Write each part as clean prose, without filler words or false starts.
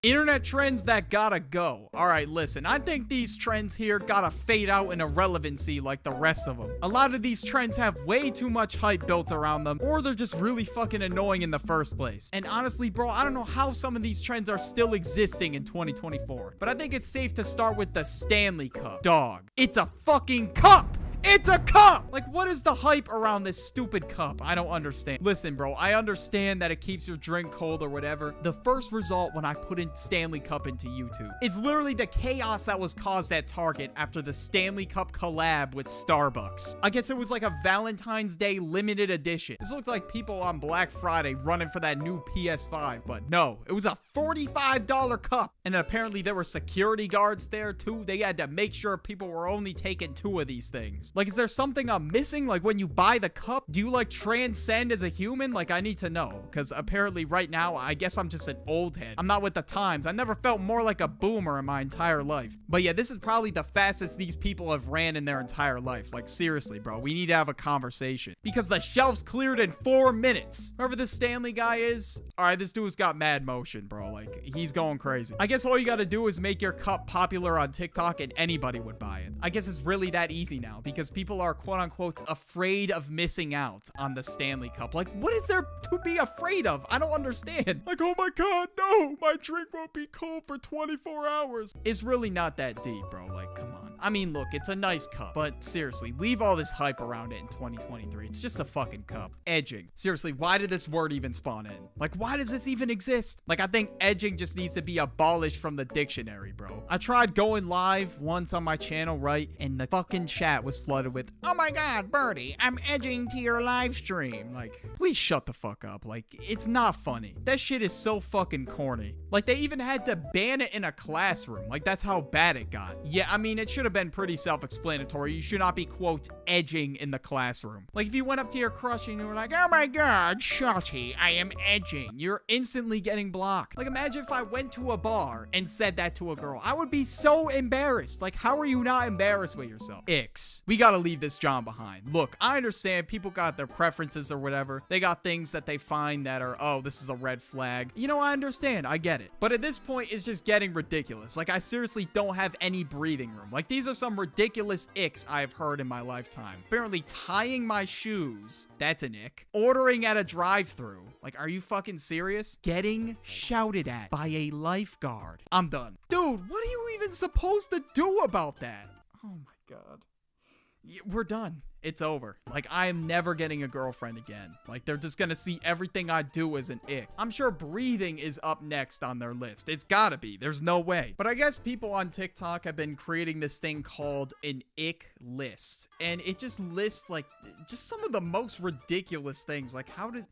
Internet trends that gotta go. All right, listen, I think these trends here gotta fade out in irrelevancy like the rest of them. A lot of these trends have way too much hype built around them, or they're just really fucking annoying in the first place. And honestly, bro, I don't know how some of these trends are still existing in 2024, but I think it's safe to start with the Stanley Cup. Dog, it's a fucking cup! It's a cup! Like, what is the hype around this stupid cup? I don't understand. Listen, bro, I understand that it keeps your drink cold or whatever. The first result when I put in Stanley Cup into YouTube, it's literally the chaos that was caused at Target after the Stanley Cup collab with Starbucks. I guess it was like a Valentine's Day limited edition. This looked like people on Black Friday running for that new PS5, but no, it was a $45 cup. And apparently there were security guards there too. They had to make sure people were only taking 2 of these things. Like, is there something I'm missing? Like, when you buy the cup, do you like transcend as a human? Like, I need to know, because apparently right now, I guess I'm just an old head. I'm not with the times. I never felt more like a boomer in my entire life. But yeah, this is probably the fastest these people have ran in their entire life. Like, seriously, bro, we need to have a conversation, because the shelves cleared in 4 minutes. Whoever this Stanley guy is, all right, this dude's got mad motion, bro. Like, he's going crazy. I guess all you gotta do is make your cup popular on TikTok and anybody would buy it. I guess it's really that easy now, because people are quote-unquote afraid of missing out on the Stanley Cup. Like, what is there to be afraid of? I don't understand. Like, oh my god, no, my drink won't be cold for 24 hours. It's really not that deep, bro. Like, come on. I mean, look, it's a nice cup, but seriously, leave all this hype around it in 2023. It's just a fucking cup. Edging. Seriously, why did this word even spawn in? Like, why does this even exist? Like, I think edging just needs to be abolished from the dictionary, bro. I tried going live once on my channel, right? And the fucking chat was flooded with, oh my god, Birdie, I'm edging to your live stream. Like, please shut the fuck up. Like, it's not funny. That shit is so fucking corny. Like, they even had to ban it in a classroom. Like, that's how bad it got. Yeah, I mean, it should have been pretty self-explanatory. You should not be, quote, edging in the classroom. Like, if you went up to your crush and you were like, oh my god, Shotty, I am edging, you're instantly getting blocked. Like, imagine if I went to a bar and said that to a girl. I would be so embarrassed. Like, how are you not embarrassed with yourself? Ix. We gotta leave this John behind. Look, I understand people got their preferences or whatever. They got things that they find that are, oh, this is a red flag. You know, I understand. I get it. But at this point, it's just getting ridiculous. Like, I seriously don't have any breathing room. Like, these are some ridiculous icks I have heard in my lifetime. Apparently, tying my shoes. That's an ick. Ordering at a drive-thru. Like, are you fucking serious? Getting shouted at by a lifeguard. I'm done. Dude, what are you even supposed to do about that? Oh my god. We're done. It's over. Like, I am never getting a girlfriend again. Like, they're just gonna see everything I do as an ick. I'm sure breathing is up next on their list. It's gotta be. There's no way. But I guess people on TikTok have been creating this thing called an ick list. And it just lists, like, just some of the most ridiculous things. Like, how did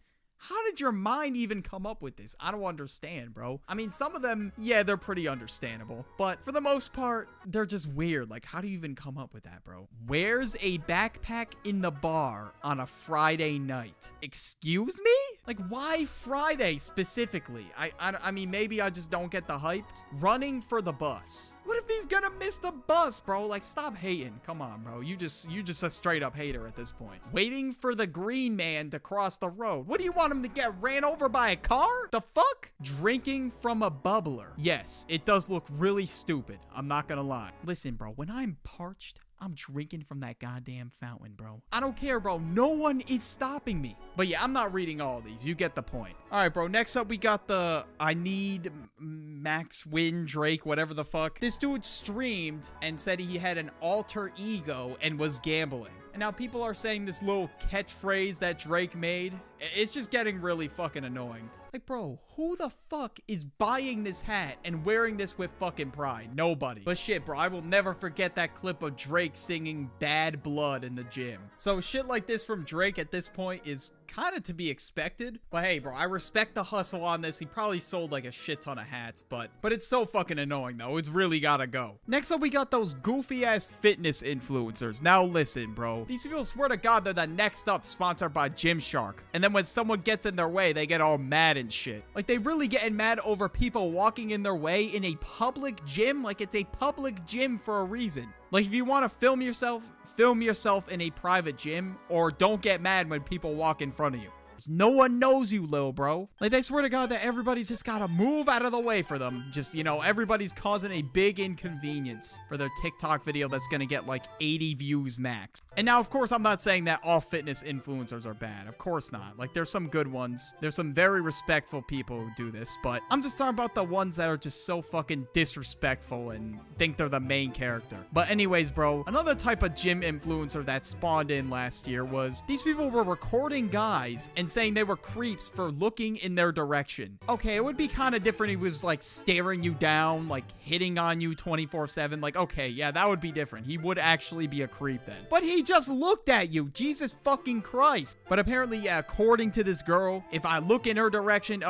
your mind even come up with this? I don't understand, bro. I mean, some of them, yeah, they're pretty understandable. But for the most part, they're just weird. Like, how do you even come up with that, bro? Wears a backpack in the bar on a Friday night. Excuse me? Like, why Friday specifically? I mean, maybe I just don't get the hype. Running for the bus. What if he's gonna miss the bus, bro? Like, stop hating. Come on, bro. You just a straight up hater at this point. Waiting for the green man to cross the road. What do you want him to get ran over by a car? The fuck? Drinking from a bubbler. Yes, it does look really stupid. I'm not gonna lie. Listen, bro, when I'm parched, I'm drinking from that goddamn fountain, bro. I don't care, bro. No one is stopping me. But yeah, I'm not reading all these. You get the point. All right, bro. Next up, we got the I need Max Win Drake, whatever the fuck. This dude streamed and said he had an alter ego and was gambling. And now people are saying this little catchphrase that Drake made. It's just getting really fucking annoying. Like, bro, who the fuck is buying this hat and wearing this with fucking pride? Nobody. But shit, bro, I will never forget that clip of Drake singing Bad Blood in the gym. So shit like this from Drake at this point is kind of to be expected. But hey, bro, I respect the hustle on this. He probably sold like a shit ton of hats, but it's so fucking annoying though. It's really gotta go. Next up, we got those goofy ass fitness influencers. Now listen, bro. These people swear to God they're the next up sponsored by Gymshark. And then when someone gets in their way, they get all mad and shit. Like, they really getting mad over people walking in their way in a public gym. Like, it's a public gym for a reason. Like, if you want to film yourself in a private gym, or don't get mad when people walk in front of you. No one knows you, lil bro. Like, they swear to God that everybody's just gotta move out of the way for them. Just, you know, everybody's causing a big inconvenience for their TikTok video that's gonna get like 80 views max. And now, of course, I'm not saying that all fitness influencers are bad. Of course not. Like, there's some good ones. There's some very respectful people who do this, but I'm just talking about the ones that are just so fucking disrespectful and think they're the main character. But anyways, bro, another type of gym influencer that spawned in last year was these people were recording guys and saying they were creeps for looking in their direction. Okay, it would be kind of different. He was like staring you down, like hitting on you 24/7. Like, okay, yeah, that would be different. He would actually be a creep then. But he just looked at you. Jesus fucking Christ. But apparently, yeah, according to this girl, if I look in her direction,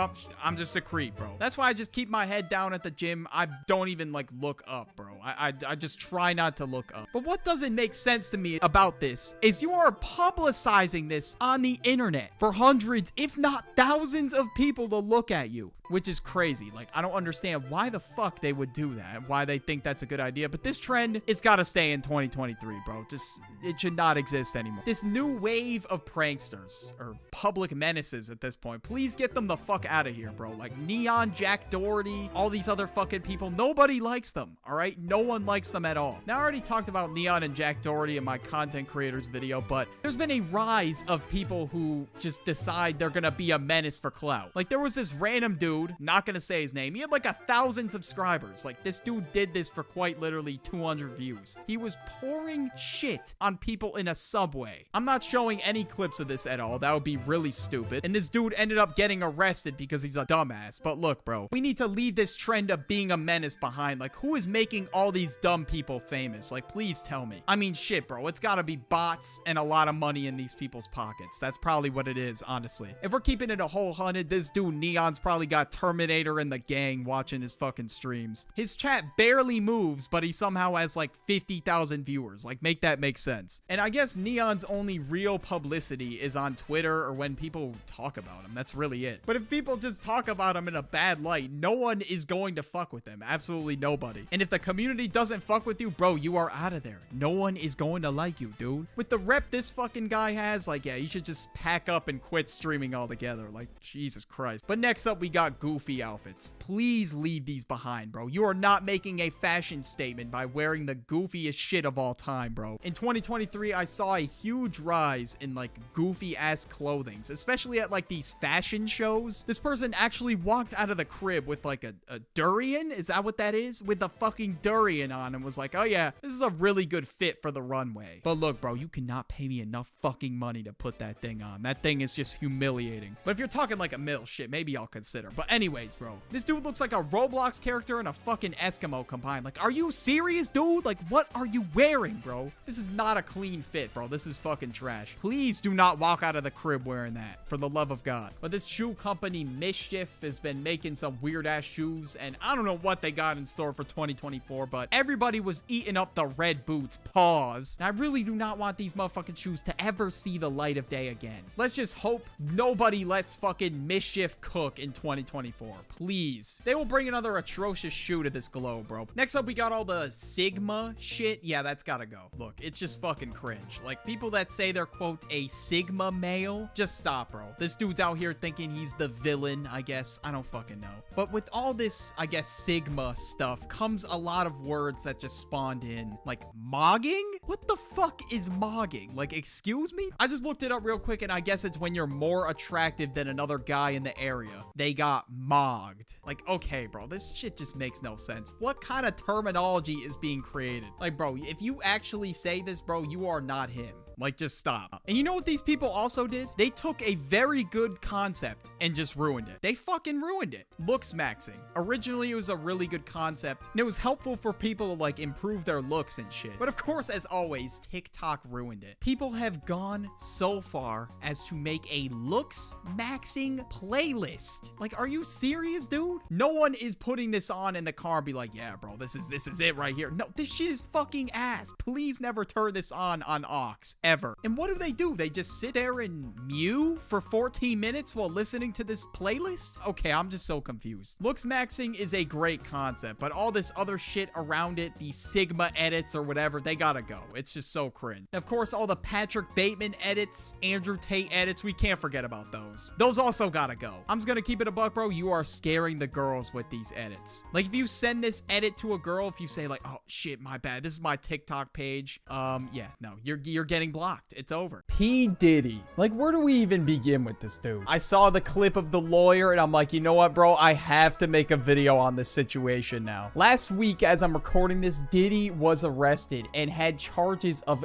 I'm just a creep, bro. That's why I just keep my head down at the gym. I don't even like look up, bro. I just try not to look up. But what doesn't make sense to me about this is you are publicizing this on the internet for hundreds, if not thousands of people to look at you, which is crazy. Like, I don't understand why the fuck they would do that, why they think that's a good idea. But this trend, it's got to stay in 2023, bro. Just, it should not exist anymore. This new wave of pranksters, or public menaces at this point, please get them the fuck out of here, bro. Like Neon, Jack Doherty, all these other fucking people, nobody likes them, all right? No one likes them at all. Now, I already talked about Neon and Jack Doherty in my content creators video, but there's been a rise of people who just decide they're gonna be a menace for clout. Like, there was this random dude, not gonna say his name, he had like 1,000 subscribers. Like, this dude did this for quite literally 200 views. He was pouring shit on people in a subway. I'm not showing any clips of this at all. That would be really stupid. And this dude ended up getting arrested because he's a dumbass. But look, bro, we need to leave this trend of being a menace behind. Like, who is making all these dumb people famous? Like, please tell me. I mean, shit, bro, it's gotta be bots and a lot of money in these people's pockets. That's probably what it is, honestly. If we're keeping it a whole 100, this dude Neon's probably got Terminator and the gang watching his fucking streams. His chat barely moves, but he somehow has like 50,000 viewers. Like, make that make sense. And I guess Neon's only real publicity is on Twitter or when people talk about him. That's really it. But if people just talk about him in a bad light, no one is going to fuck with them. Absolutely nobody. And if the community doesn't fuck with you, bro, you are out of there. No one is going to like you, dude. With the rep this fucking guy has, like, yeah, you should just pack up and quit streaming altogether. Like, Jesus Christ. But next up, we got Goofy outfits. Please leave these behind, bro. You are not making a fashion statement by wearing the goofiest shit of all time, bro. In 2023, I saw a huge rise in like goofy ass clothing, especially at like these fashion shows. This person actually walked out of the crib with like a durian. Is that what that is? With the fucking durian on, and was like, oh yeah, this is a really good fit for the runway. But look, bro, you cannot pay me enough fucking money to put that thing on. That thing is just humiliating. But if you're talking like a mill shit, maybe I'll consider. But anyways, bro, this dude looks like a Roblox character and a fucking Eskimo combined. Like, are you serious, dude? Like, what are you wearing, bro? This is not a clean fit, bro. This is fucking trash. Please do not walk out of the crib wearing that, for the love of God. But this shoe company, Mischief, has been making some weird ass shoes, and I don't know what they got in store for 2024, but everybody was eating up the red boots. Pause. And I really do not want these motherfucking shoes to ever see the light of day again. Let's just hope nobody lets fucking Mischief cook in 2024. Please. They will bring another atrocious shoe to this globe, bro. Next up, we got all the Sigma shit. Yeah, that's gotta go. Look, it's just fucking cringe. Like, people that say they're, quote, a Sigma male, just stop, bro. This dude's out here thinking he's the villain, I guess. I don't fucking know. But with all this, I guess, Sigma stuff comes a lot of words that just spawned in. Like, mogging? What the fuck is mogging? Like, excuse me? I just looked it up real quick, and I guess it's when you're more attractive than another guy in the area. They got mogged. Like, okay, bro, this shit just makes no sense. What kind of terminology is being created? Like, bro, if you actually say this, bro, you are not him. Like, just stop. And you know what these people also did? They took a very good concept and just ruined it. They fucking ruined it. Looks maxing. Originally, it was a really good concept, and it was helpful for people to, like, improve their looks and shit. But of course, as always, TikTok ruined it. People have gone so far as to make a looks maxing playlist. Like, are you serious, dude? No one is putting this on in the car and be like, yeah, bro, this is it right here. No, this shit is fucking ass. Please never turn this on aux. ever. And what do? They just sit there and mew for 14 minutes while listening to this playlist? Okay, I'm just so confused. Looks maxing is a great concept, but all this other shit around it, the Sigma edits or whatever, they gotta go. It's just so cringe. And of course, all the Patrick Bateman edits, Andrew Tate edits, we can't forget about those. Those also gotta go. I'm just gonna keep it a buck, bro. You are scaring the girls with these edits. Like, if you send this edit to a girl, if you say like, oh shit, my bad, this is my TikTok page, yeah, no, you're getting blocked. It's over. P. Diddy. Like, where do we even begin with this dude? I saw the clip of the lawyer and I'm like, you know what, bro? I have to make a video on this situation now. Last week, as I'm recording this, Diddy was arrested and had charges of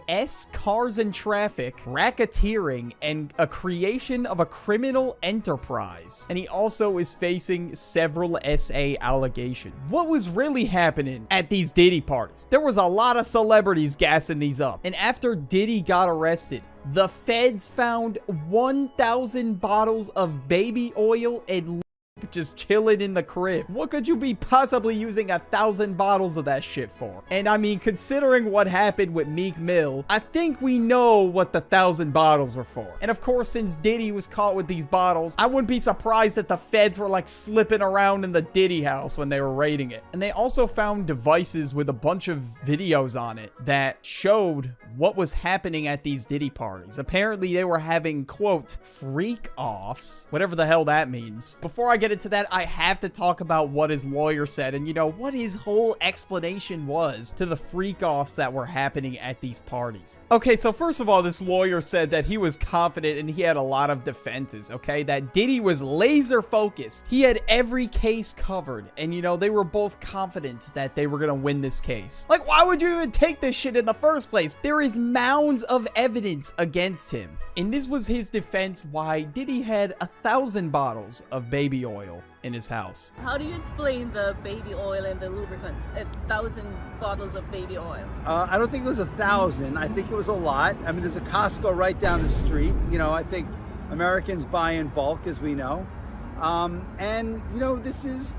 cars and traffic, racketeering, and a creation of a criminal enterprise. And he also is facing several SA allegations. What was really happening at these Diddy parties? There was a lot of celebrities gassing these up. And after Diddy got arrested, the feds found 1,000 bottles of baby oil and just chilling in the crib. What could you be possibly using 1,000 bottles of that shit for? And I mean, considering what happened with Meek Mill, I think we know what the 1,000 bottles were for. And of course, since Diddy was caught with these bottles, I wouldn't be surprised that the feds were like slipping around in the Diddy house when they were raiding it. And they also found devices with a bunch of videos on it that showed what was happening at these Diddy parties. Apparently, they were having, quote, freak-offs, whatever the hell that means. Before I get into that, I have to talk about what his lawyer said and, you know, what his whole explanation was to the freak-offs that were happening at these parties. Okay, so first of all, this lawyer said that he was confident and he had a lot of defenses, okay? That Diddy was laser focused. He had every case covered and, you know, they were both confident that they were gonna win this case. Like, why would you even take this shit in the first place? There is mounds of evidence against him. And this was his defense why Diddy had 1,000 bottles of baby oil in his house. How do you explain the baby oil and the lubricants? 1,000 bottles of baby oil. I don't think it was 1,000. I think it was a lot. I mean, there's a Costco right down the street. You know, I think Americans buy in bulk, as we know. And you know, this is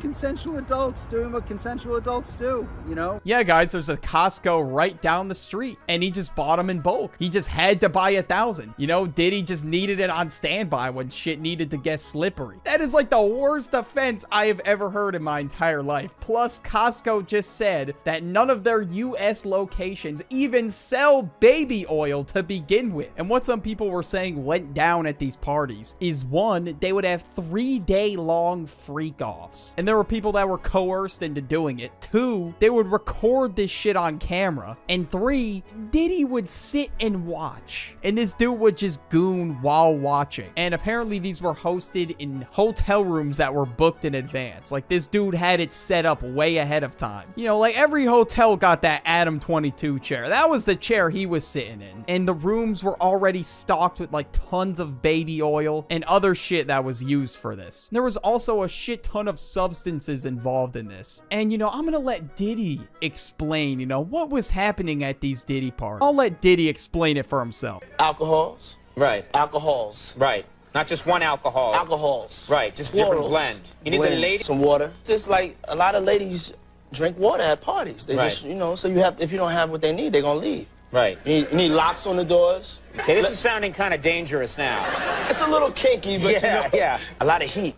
consensual adults doing what consensual adults do, you know? Yeah, guys, there's a Costco right down the street and he just bought them in bulk. He just had to buy 1,000. You know, Diddy just needed it on standby when shit needed to get slippery. That is like the worst offense I have ever heard in my entire life. Plus, Costco just said that none of their US locations even sell baby oil to begin with. And what some people were saying went down at these parties is, one, they would have 3-day-long freak-offs. And there were people that were coerced into doing it. 2, they would record this shit on camera. And 3, Diddy would sit and watch. And this dude would just goon while watching. And apparently these were hosted in hotel rooms that were booked in advance. Like, this dude had it set up way ahead of time. You know, like every hotel got that Adam 22 chair. That was the chair he was sitting in. And the rooms were already stocked with like tons of baby oil and other shit that was used for this. There was also a shit ton of substances involved in this. And, you know, I'm gonna let Diddy explain, you know, what was happening at these Diddy parties. I'll let Diddy explain it for himself. Alcohols. Right. Alcohols. Right. Not just one alcohol. Alcohols. Right. Just different blend. You need the lady. Some water. Just like a lot of ladies drink water at parties. They just, you know, so you have, if you don't have what they need, they're gonna leave. Right. You need locks on the doors. Okay, this is sounding kind of dangerous now. It's a little kinky, but yeah, you know, yeah. A lot of heat.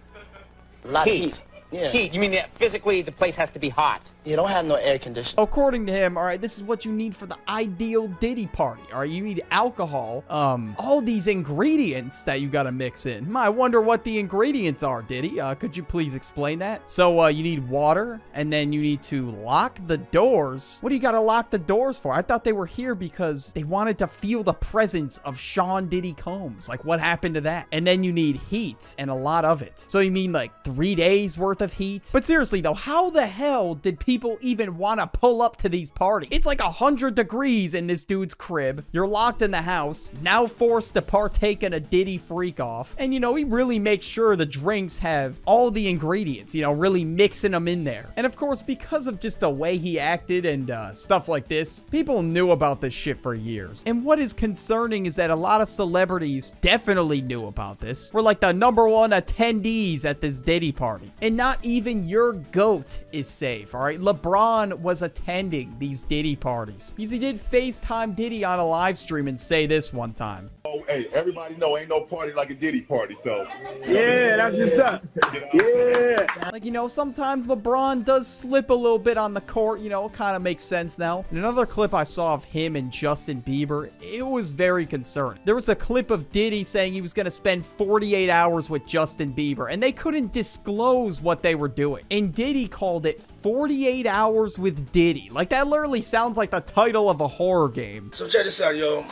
A lot of heat. Yeah. Heat. You mean that physically the place has to be hot? You don't have no air conditioning. According to him, all right, this is what you need for the ideal Diddy party. All right, you need alcohol, all these ingredients that you gotta mix in. I wonder what the ingredients are, Diddy. Could you please explain that? So, you need water, and then you need to lock the doors. What do you gotta lock the doors for? I thought they were here because they wanted to feel the presence of Sean Diddy Combs. Like, what happened to that? And then you need heat, and a lot of it. So you mean like 3 days worth of heat? But seriously though, how the hell did people even want to pull up to these parties? It's like 100 degrees in this dude's crib. You're locked in the house, now forced to partake in a Diddy freak off. And you know, he really makes sure the drinks have all the ingredients, you know, really mixing them in there. And of course, because of just the way he acted and stuff like this, people knew about this shit for years. And what is concerning is that a lot of celebrities definitely knew about this. Were like the #1 attendees at this Diddy party. And not not even your GOAT is safe, all right? LeBron was attending these Diddy parties. He did FaceTime Diddy on a live stream and say this one time. Oh, hey, everybody know ain't no party like a Diddy party, so. Yeah, that's what's up. Yeah. Like, you know, sometimes LeBron does slip a little bit on the court, you know, it kind of makes sense now. In another clip I saw of him and Justin Bieber, it was very concerning. There was a clip of Diddy saying he was going to spend 48 hours with Justin Bieber, and they couldn't disclose what they were doing. And Diddy called it 48 Hours with Diddy. Like, that literally sounds like the title of a horror game. So check this out, yo.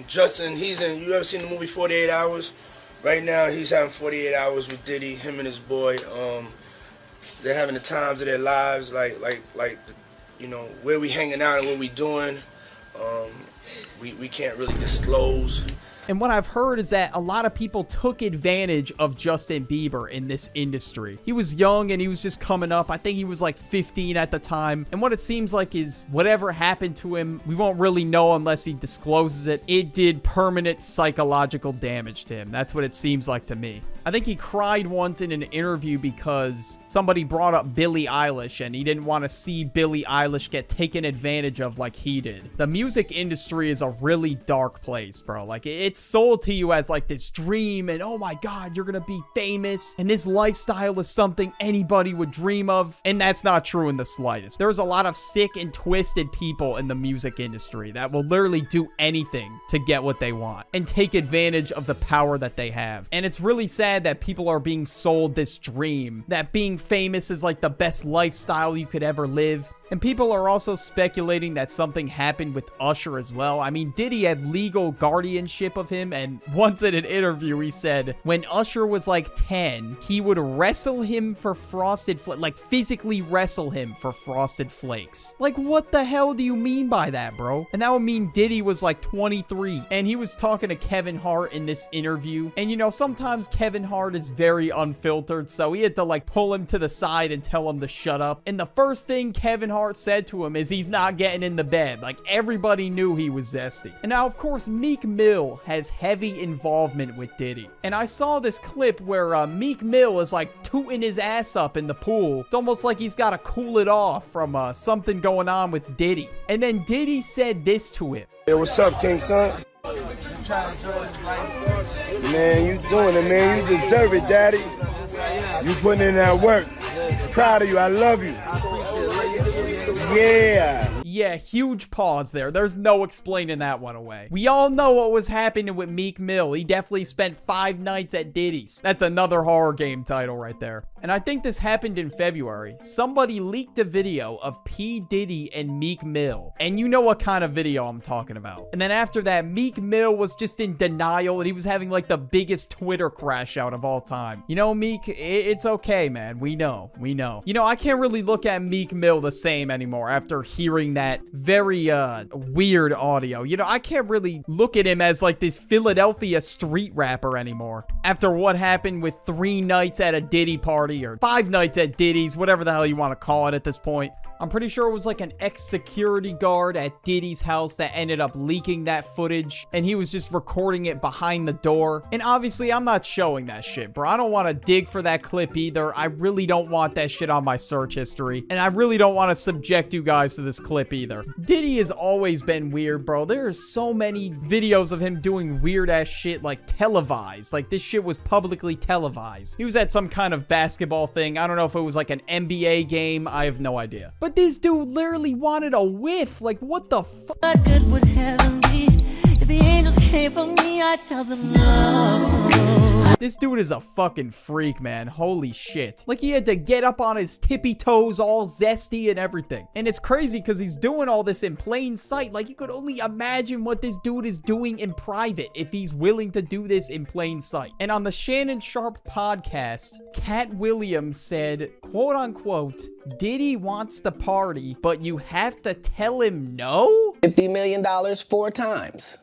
Justin, you ever seen the movie 48 Hours? Right now, he's having 48 hours with Diddy, him and his boy. They're having the times of their lives, like, you know, where we hanging out and what we doing. We can't really disclose. And what I've heard is that a lot of people took advantage of Justin Bieber in this industry. He was young and he was just coming up. I think he was like 15 at the time. And what it seems like is whatever happened to him, we won't really know unless he discloses it. It did permanent psychological damage to him. That's what it seems like to me. I think he cried once in an interview because somebody brought up Billie Eilish and he didn't want to see Billie Eilish get taken advantage of like he did. The music industry is a really dark place, bro. Like, it's sold to you as like this dream and oh my god, you're gonna be famous and this lifestyle is something anybody would dream of, and that's not true in the slightest. There's a lot of sick and twisted people in the music industry that will literally do anything to get what they want and take advantage of the power that they have. And it's really sad that people are being sold this dream that being famous is like the best lifestyle you could ever live. And people are also speculating that something happened with Usher as well. I mean, Diddy had legal guardianship of him, and once in an interview, he said when Usher was like 10, he would wrestle him for Frosted Flakes, like physically wrestle him for Frosted Flakes. Like, what the hell do you mean by that, bro? And that would mean Diddy was like 23, and he was talking to Kevin Hart in this interview. And you know, sometimes Kevin Hart is very unfiltered, so he had to like pull him to the side and tell him to shut up. And the first thing Kevin Hart said to him is he's not getting in the bed. Like, everybody knew he was zesty. And now, of course, Meek Mill has heavy involvement with Diddy. And I saw this clip where Meek Mill is like tooting his ass up in the pool. It's almost like he's got to cool it off from something going on with Diddy. And then Diddy said this to him. Hey, what's up, King Son? Man, you doing it, man. You deserve it, Daddy. You putting in that work. Proud of you. I love you. Yeah, huge pause there. There's no explaining that one away. We all know what was happening with Meek Mill. He definitely spent 5 nights at Diddy's. That's another horror game title right there. And I think this happened in February. Somebody leaked a video of P. Diddy and Meek Mill. And you know what kind of video I'm talking about. And then after that, Meek Mill was just in denial and he was having like the biggest Twitter crash out of all time. You know, Meek, it's okay, man. We know. You know, I can't really look at Meek Mill the same anymore after hearing that very weird audio. You know, I can't really look at him as like this Philadelphia street rapper anymore after what happened with 3 nights at a Diddy party or 5 nights at Diddy's, whatever the hell you want to call it at this point. I'm pretty sure it was like an ex-security guard at Diddy's house that ended up leaking that footage, and he was just recording it behind the door. And obviously, I'm not showing that shit, bro. I don't want to dig for that clip either. I really don't want that shit on my search history, and I really don't want to subject you guys to this clip either. Diddy has always been weird, bro. There are so many videos of him doing weird-ass shit, like televised. Like, this shit was publicly televised. He was at some kind of basketball thing. I don't know if it was like an NBA game. I have no idea. But this dude literally wanted a whiff. Like, what the fuck? What good would heaven be if the angels came for me? I tell them no. This dude is a fucking freak, man. Holy shit. Like, he had to get up on his tippy toes all zesty and everything. And it's crazy because he's doing all this in plain sight. Like, you could only imagine what this dude is doing in private if he's willing to do this in plain sight. And on the Shannon Sharpe podcast, Cat Williams said, quote unquote, Diddy wants to party, but you have to tell him no? $50 million 4 times.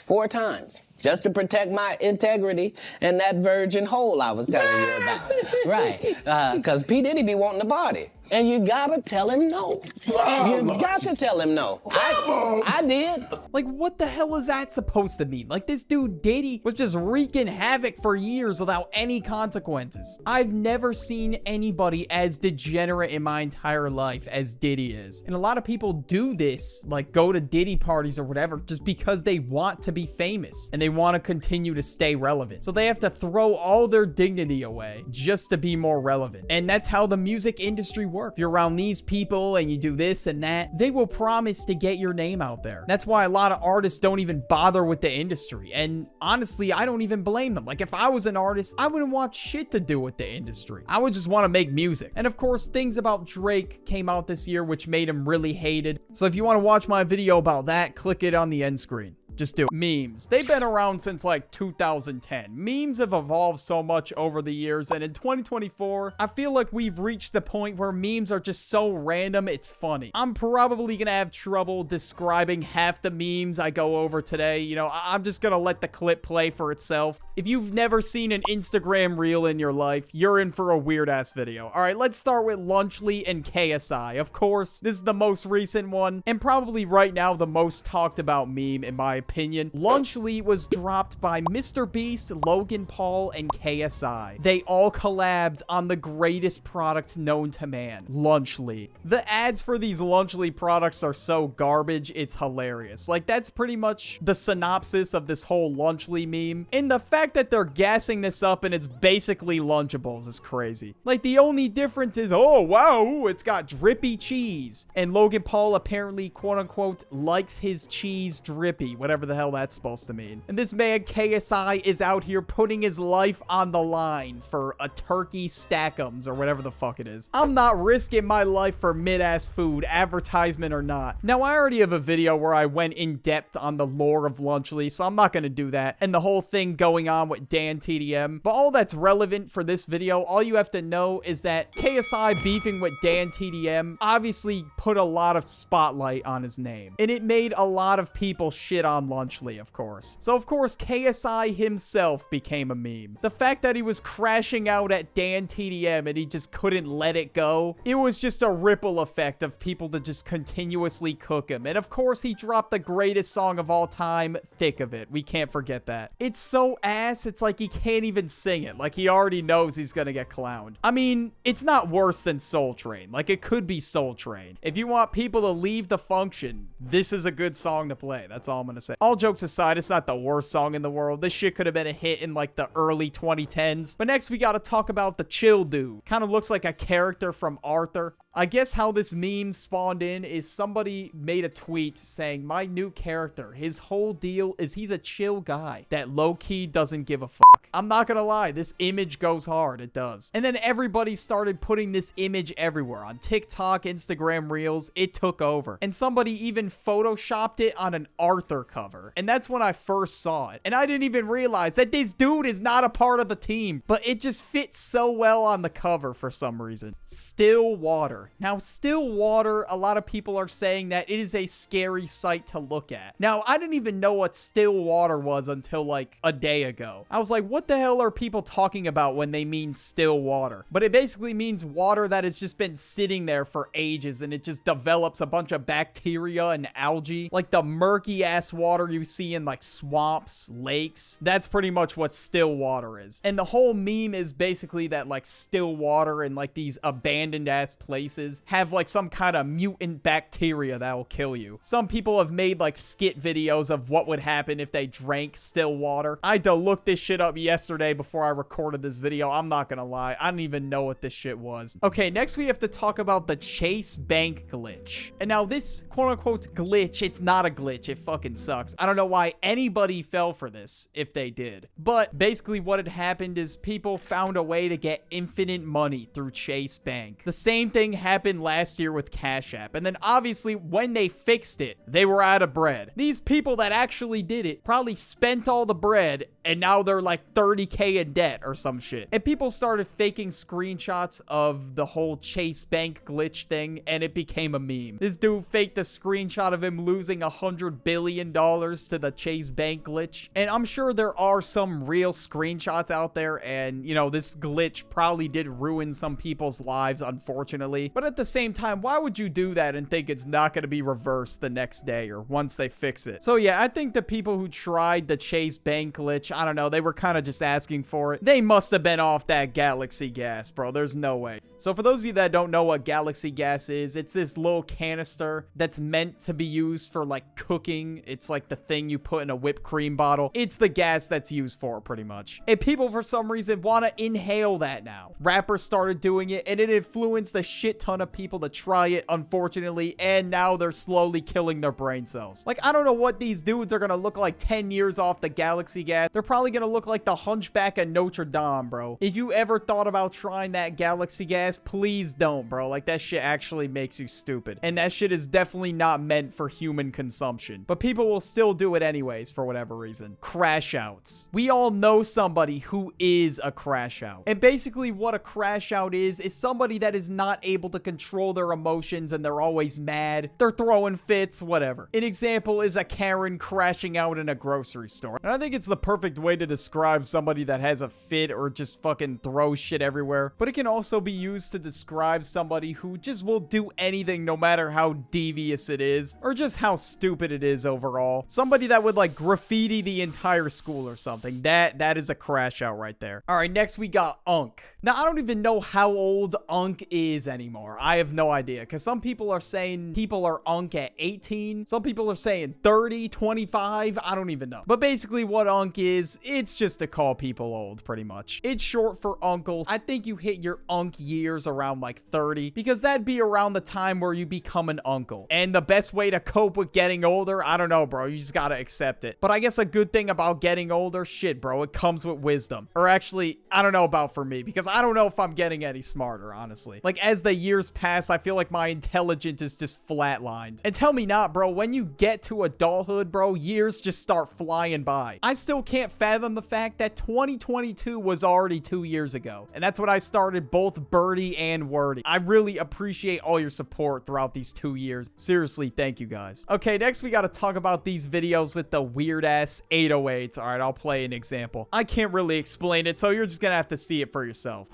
4 times. just to protect my integrity and that virgin hole I was telling you about. Right. Because P. Diddy be wanting to party. And you gotta tell him no. You got to tell him no. I did. Like, what the hell is that supposed to mean? Like, this dude Diddy was just wreaking havoc for years without any consequences. I've never seen anybody as degenerate in my entire life as Diddy is. And a lot of people do this, like go to Diddy parties or whatever, just because they want to be famous and they want to continue to stay relevant. So they have to throw all their dignity away just to be more relevant. And that's how the music industry works. If you're around these people and you do this and that, they will promise to get your name out there. That's why a lot of artists don't even bother with the industry. And honestly, I don't even blame them. Like, if I was an artist, I wouldn't want shit to do with the industry. I would just want to make music. And of course, things about Drake came out this year, which made him really hated. So if you want to watch my video about that, click it on the end screen. Just do it. Memes. They've been around since like 2010. Memes have evolved so much over the years, and in 2024, I feel like we've reached the point where memes are just so random, it's funny. I'm probably gonna have trouble describing half the memes I go over today. You know, I'm just gonna let the clip play for itself. If you've never seen an Instagram reel in your life, you're in for a weird-ass video. All right, let's start with Lunchly and KSI. Of course, this is the most recent one, and probably right now the most talked about meme in my opinion. Lunchly was dropped by Mr. Beast, Logan Paul, and KSI. They all collabed on the greatest product known to man, Lunchly. The ads for these Lunchly products are so garbage, it's hilarious. Like, that's pretty much the synopsis of this whole Lunchly meme. And the fact that they're gassing this up and it's basically Lunchables is crazy. Like, the only difference is, oh, wow, it's got drippy cheese. And Logan Paul apparently, quote unquote, likes his cheese drippy, whatever the hell that's supposed to mean. And this man KSI is out here putting his life on the line for a turkey stackums or whatever the fuck it is. I'm not risking my life for mid-ass food, advertisement or not. Now, I already have a video where I went in depth on the lore of Lunchly, so I'm not going to do that, and the whole thing going on with Dan TDM. But all that's relevant for this video, all you have to know is that KSI beefing with Dan TDM obviously put a lot of spotlight on his name, and it made a lot of people shit on Lunchly, of course. So, of course, KSI himself became a meme. The fact that he was crashing out at Dan TDM and he just couldn't let it go, it was just a ripple effect of people to just continuously cook him. And, of course, he dropped the greatest song of all time, Thick of It. We can't forget that. It's so ass, it's like he can't even sing it. Like, he already knows he's gonna get clowned. I mean, it's not worse than Soul Train. Like, it could be Soul Train. If you want people to leave the function, this is a good song to play. That's all I'm gonna say. All jokes aside, it's not the worst song in the world. This shit could have been a hit in like the early 2010s. But next we gotta talk about the Chill Dude. Kind of looks like a character from Arthur. I guess how this meme spawned in is somebody made a tweet saying, my new character, his whole deal is he's a chill guy that low-key doesn't give a fuck. I'm not gonna lie, this image goes hard, it does. And then everybody started putting this image everywhere. On TikTok, Instagram Reels, it took over. And somebody even photoshopped it on an Arthur cover. And that's when I first saw it. And I didn't even realize that this dude is not a part of the team. But it just fits so well on the cover for some reason. Still Water. Now, Still Water, a lot of people are saying that it is a scary sight to look at. Now, I didn't even know what still water was until like a day ago. I was like, what the hell are people talking about when they mean still water? But it basically means water that has just been sitting there for ages and it just develops a bunch of bacteria and algae. Like the murky ass water you see in like swamps, lakes. That's pretty much what still water is. And the whole meme is basically that like still water and like these abandoned ass places have like some kind of mutant bacteria that will kill you. Some people have made like skit videos of what would happen if they drank still water. I had to look this shit up yesterday before I recorded this video. I'm not gonna lie, I don't even know what this shit was. Okay, next we have to talk about the Chase Bank glitch. And now this quote-unquote glitch, it's not a glitch, it fucking sucks. I don't know why anybody fell for this if they did. But basically what had happened is people found a way to get infinite money through Chase Bank. The same thing happened last year with Cash App. And then obviously when they fixed it, they were out of bread. These people that actually did it probably spent all the bread and now they're like 30K in debt or some shit. And people started faking screenshots of the whole Chase Bank glitch thing and it became a meme. This dude faked a screenshot of him losing $100 billion to the Chase Bank glitch. And I'm sure there are some real screenshots out there and, you know, this glitch probably did ruin some people's lives, unfortunately. But at the same time, why would you do that and think it's not going to be reversed the next day or once they fix it? So yeah, I think the people who tried the Chase Bank glitch, I don't know, they were kind of just asking for it. They must have been off that Galaxy gas, bro. There's no way. So for those of you that don't know what Galaxy gas is, it's this little canister that's meant to be used for like cooking. It's like the thing you put in a whipped cream bottle. It's the gas that's used for it pretty much. And people for some reason want to inhale that now. Rappers started doing it and it influenced a shit ton of people to try it, unfortunately, and now they're slowly killing their brain cells. Like, I don't know what these dudes are gonna look like 10 years off the Galaxy gas. They're probably gonna look like the Hunchback of Notre Dame, bro. If you ever thought about trying that Galaxy gas, please don't, bro. Like, that shit actually makes you stupid. And that shit is definitely not meant for human consumption. But people will still do it anyways for whatever reason. Crash outs. We all know somebody who is a crash out. And basically what a crash out is somebody that is not able to control their emotions and they're always mad. They're throwing fits, whatever. An example is a Karen crashing out in a grocery store. And I think it's the perfect way to describe somebody that has a fit or just fucking throws shit everywhere. But it can also be used to describe somebody who just will do anything no matter how devious it is or just how stupid it is overall. Somebody that would like graffiti the entire school or something. That is a crash out right there. All right, next we got Unk. Now, I don't even know how old Unk is anymore. I have no idea because some people are saying people are Unk at 18. Some people are saying 30, 25. I don't even know. But basically what Unk is, it's just to call people old pretty much. It's short for uncles. I think you hit your Unk years around like 30 because that'd be around the time where you become an uncle. And the best way to cope with getting older, I don't know, bro. You just gotta accept it. But I guess a good thing about getting older, shit, bro, it comes with wisdom. Or actually, I don't know about for me because I don't know if I'm getting any smarter, honestly. Like as the years pass, I feel like my intelligence is just flatlined. And tell me not, bro, when you get to adulthood, bro, years just start flying by. I still can't fathom the fact that 2022 was already 2 years ago. And that's when I started both Birdie and Wordy. I really appreciate all your support throughout these 2 years. Seriously, thank you guys. Okay, next we gotta talk about these videos with the weird ass 808s. All right, I'll play an example. I can't really explain it, so you're just gonna have to see it for yourself.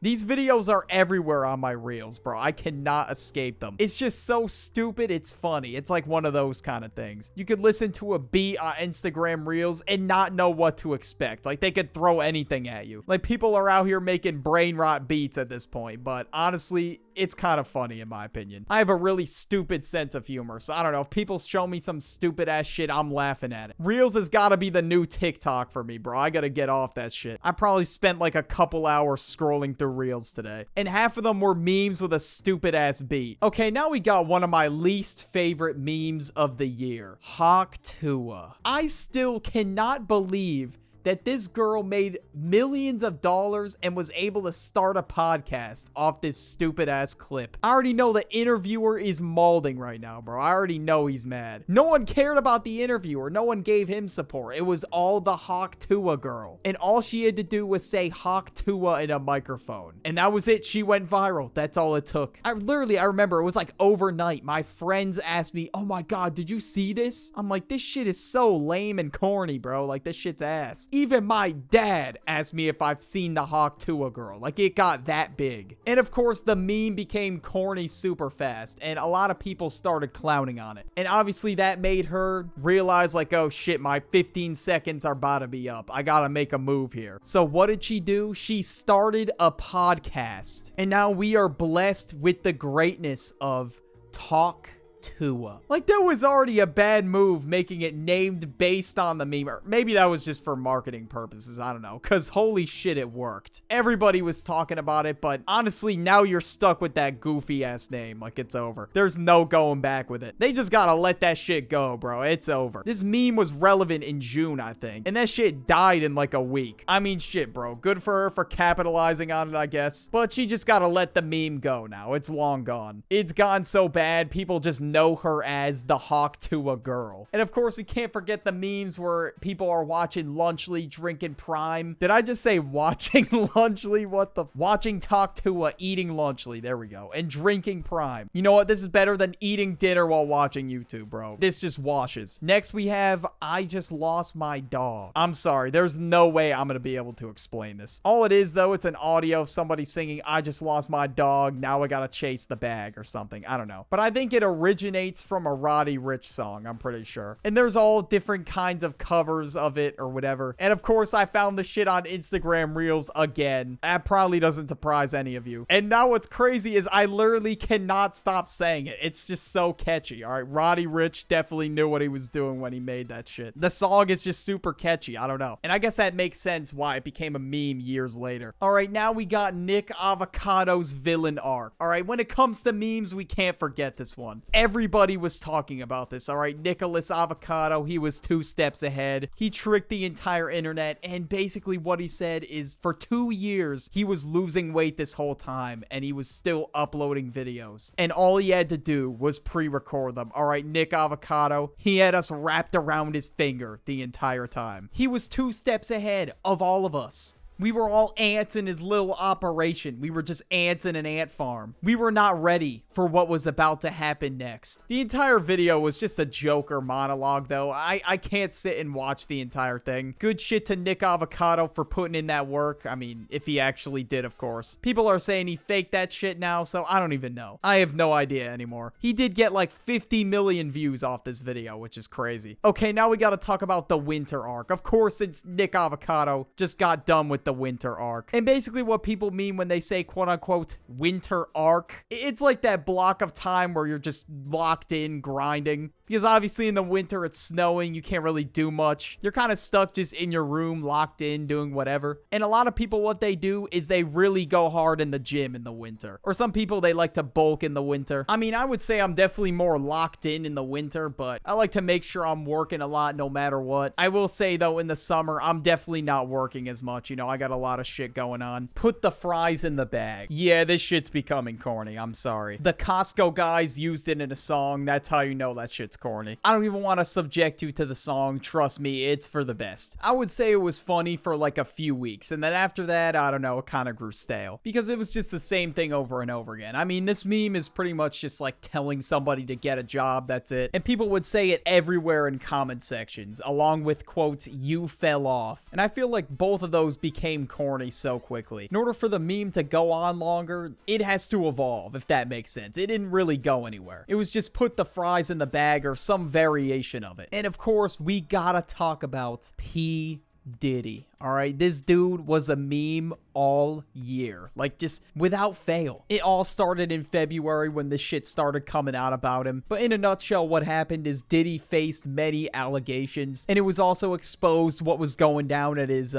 These videos are everywhere on my reels, bro. I cannot escape them. It's just so stupid, it's funny. It's like one of those kind of things. You could listen to a beat on Instagram reels and not know what to expect. Like, they could throw anything at you. Like, people are out here making brain rot beats at this point, but honestly, it's kind of funny in my opinion. I have a really stupid sense of humor, so I don't know. If people show me some stupid ass shit, I'm laughing at it. Reels has got to be the new TikTok for me, bro. I gotta get off that shit. I probably spent like a couple hours scrolling through reels today, and half of them were memes with a stupid ass beat. Okay, now we got one of my least favorite memes of the year. Hawk Tuah. I still cannot believe that this girl made millions of dollars and was able to start a podcast off this stupid ass clip. I already know the interviewer is mauling right now, bro. I already know he's mad. No one cared about the interviewer. No one gave him support. It was all the Hawk Tuah girl. And all she had to do was say Hawk Tuah in a microphone. And that was it. She went viral. That's all it took. I remember it was like overnight. My friends asked me, oh my God, did you see this? I'm like, this shit is so lame and corny, bro. Like, this shit's ass. Even my dad asked me if I've seen the Hawk Tuah girl. Like, it got that big. And of course, the meme became corny super fast, and a lot of people started clowning on it. And obviously, that made her realize, like, oh shit, my 15 seconds are about to be up. I gotta make a move here. So what did she do? She started a podcast. And now we are blessed with the greatness of Talk Tua. Like, that was already a bad move making it named based on the meme. Or maybe that was just for marketing purposes. I don't know. Because holy shit, it worked. Everybody was talking about it, but honestly, now you're stuck with that goofy ass name. Like, it's over. There's no going back with it. They just gotta let that shit go, bro. It's over. This meme was relevant in June, I think. And that shit died in like a week. I mean, shit, bro. Good for her for capitalizing on it, I guess. But she just gotta let the meme go now. It's long gone. It's gone so bad, people just know her as the Hawk Tua girl. And of course, we can't forget the memes where people are watching Lunchly drinking Prime. Did I just say watching Lunchly? What the? Watching Hawk Tua eating Lunchly. There we go. And drinking Prime. You know what? This is better than eating dinner while watching YouTube, bro. This just washes. Next, we have I Just Lost My Dog. I'm sorry. There's no way I'm going to be able to explain this. All it is, though, it's an audio of somebody singing, I just lost my dog. Now I got to chase the bag or something. I don't know. But I think it originates from a Roddy Ricch song. I'm pretty sure. And there's all different kinds of covers of it or whatever. And of course, I found the shit on Instagram Reels again. That probably doesn't surprise any of you. And now what's crazy is I literally cannot stop saying it. It's just so catchy. All right. Roddy Ricch definitely knew what he was doing when he made that shit. The song is just super catchy. I don't know. And I guess that makes sense why it became a meme years later. All right. Now we got Nick Avocado's villain arc. All right. When it comes to memes, we can't forget this one. Everybody was talking about this. All right. Nicholas Avocado, he was 2 steps ahead. He tricked the entire internet. And basically what he said is for 2 years, he was losing weight this whole time. And he was still uploading videos. And all he had to do was pre-record them. All right. Nick Avocado, he had us wrapped around his finger the entire time. He was 2 steps ahead of all of us. We were all ants in his little operation. We were just ants in an ant farm. We were not ready for what was about to happen next. The entire video was just a Joker monologue, though. I can't sit and watch the entire thing. Good shit to Nick Avocado for putting in that work. I mean, if he actually did, of course. People are saying he faked that shit now, so I don't even know. I have no idea anymore. He did get like 50 million views off this video, which is crazy. Okay, now we gotta talk about the winter arc. Of course, since Nick Avocado just got done with the winter arc. And basically what people mean when they say quote unquote winter arc, it's like that block of time where you're just locked in grinding. Because obviously in the winter it's snowing, you can't really do much. You're kind of stuck just in your room, locked in, doing whatever. And a lot of people, what they do is they really go hard in the gym in the winter. Or some people, they like to bulk in the winter. I mean, I would say I'm definitely more locked in the winter, but I like to make sure I'm working a lot no matter what. I will say though, in the summer, I'm definitely not working as much. You know, I got a lot of shit going on. Put the fries in the bag. Yeah, this shit's becoming corny. I'm sorry. The Costco guys used it in a song. That's how you know that shit's corny. I don't even want to subject you to the song. Trust me, it's for the best. I would say it was funny for like a few weeks, and then after that, I don't know, it kind of grew stale because it was just the same thing over and over again. I mean, this meme is pretty much just like telling somebody to get a job. That's it. And people would say it everywhere in comment sections, along with quotes, "You fell off." And I feel like both of those became corny so quickly. In order for the meme to go on longer, it has to evolve, if that makes sense. It didn't really go anywhere. It was just put the fries in the bag or some variation of it. And of course, we gotta talk about P. Diddy. All right, this dude was a meme all year, like just without fail. It all started in February when this shit started coming out about him. But in a nutshell, what happened is Diddy faced many allegations, and it was also exposed what was going down at his